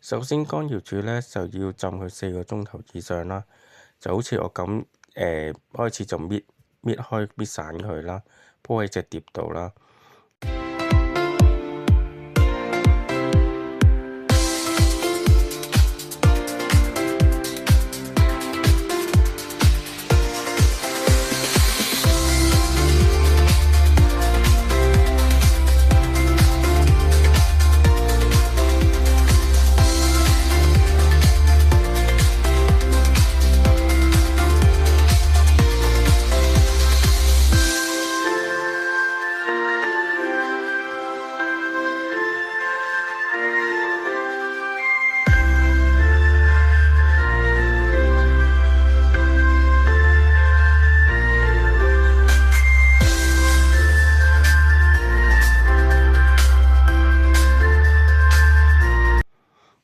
首先乾瑤柱呢就要浸佢4個鐘頭以上啦，就好似我咁開始就搣開搣散佢啦，鋪喺隻碟度啦。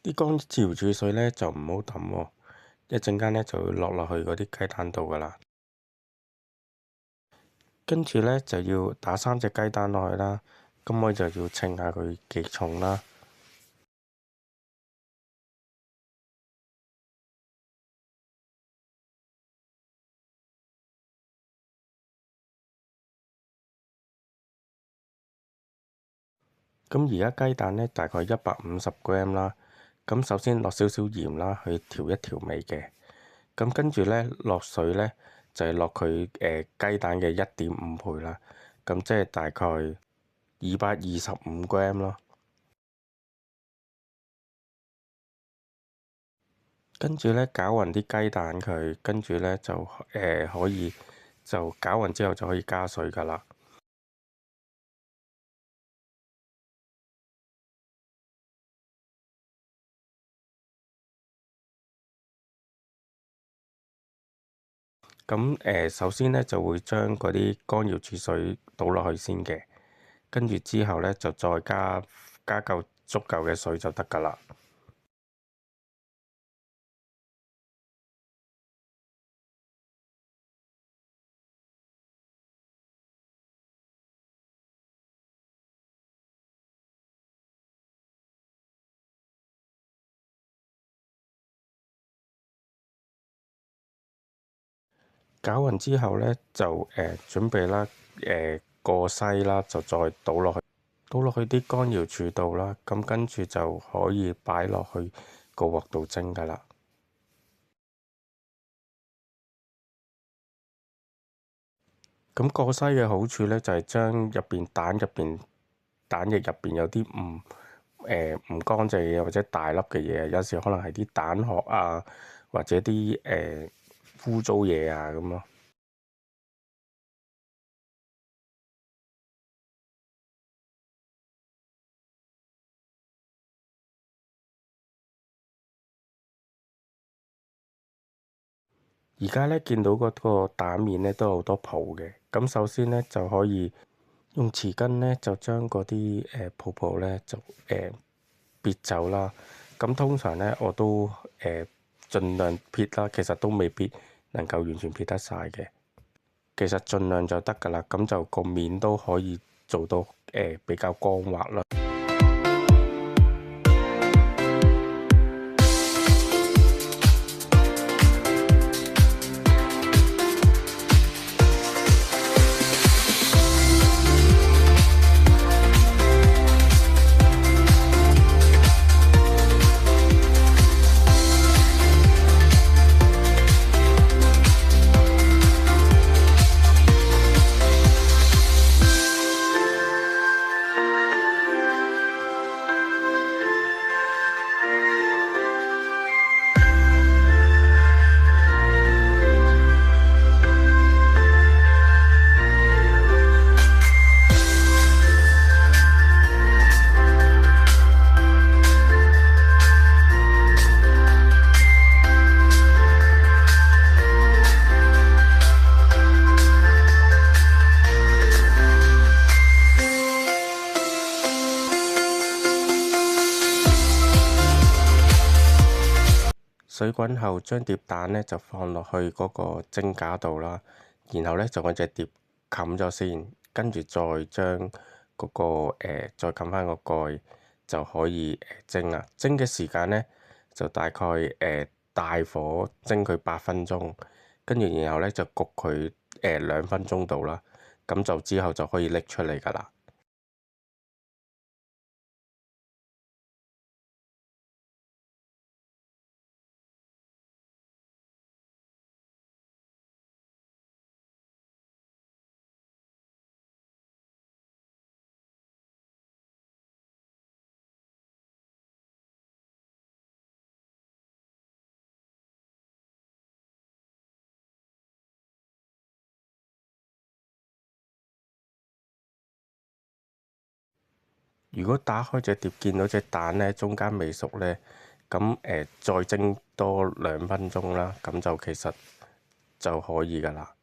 啲乾瑤柱水呢就唔好抌喎，一陣間呢就會落去嗰啲雞蛋度噶啦。跟住呢就要打3隻雞蛋落去啦，咁我就要稱下佢幾重啦。咁而家雞蛋呢大概150g啦。咁首先落少少鹽啦，去調一調味嘅。咁跟住呢落水呢，就係落佢雞蛋嘅1.5倍啦。咁即係大概225g咯。跟住呢攪勻啲雞蛋佢，跟住呢就可以就攪勻之後就可以加水噶啦。咁首先呢就會將嗰啲乾瑤柱水倒落去先嘅，跟住之後呢就再加夠足夠嘅水就得噶啦。攪勻之後呢，就準備啦，過篩啦，就再倒落去啲乾瑤柱度啦。咁跟住就可以擺落去個鑊度蒸噶啦。咁過篩嘅好處呢，就係將蛋液入邊有啲唔乾淨嘅嘢或者大粒嘅嘢，有時可能係啲蛋殼啊，或者啲污糟嘢啊咁咯。而家呢，見到嗰個蛋面呢都有好多泡嘅，咁首先呢，就可以用匙羹呢，就將嗰啲泡泡呢就撇走啦。咁通常呢，我都盡量撇啦，其實都未必能夠完全撇得晒嘅。其實盡量就得㗎啦，咁就個面都可以做到比較光滑啦。水滾後，將碟蛋呢就放落去嗰個蒸架度啦。然後咧就揾隻碟冚咗先，跟住再將嗰、個再冚翻個蓋就可以蒸啦。蒸嘅時間咧就大概大火蒸佢8分鐘，跟住然後咧就焗佢2分鐘度啦。咁就之後就可以拎出嚟㗎啦。如果打開隻碟見到隻蛋咧中間未熟咧，咁再蒸多2分鐘啦，咁就其實就可以㗎啦。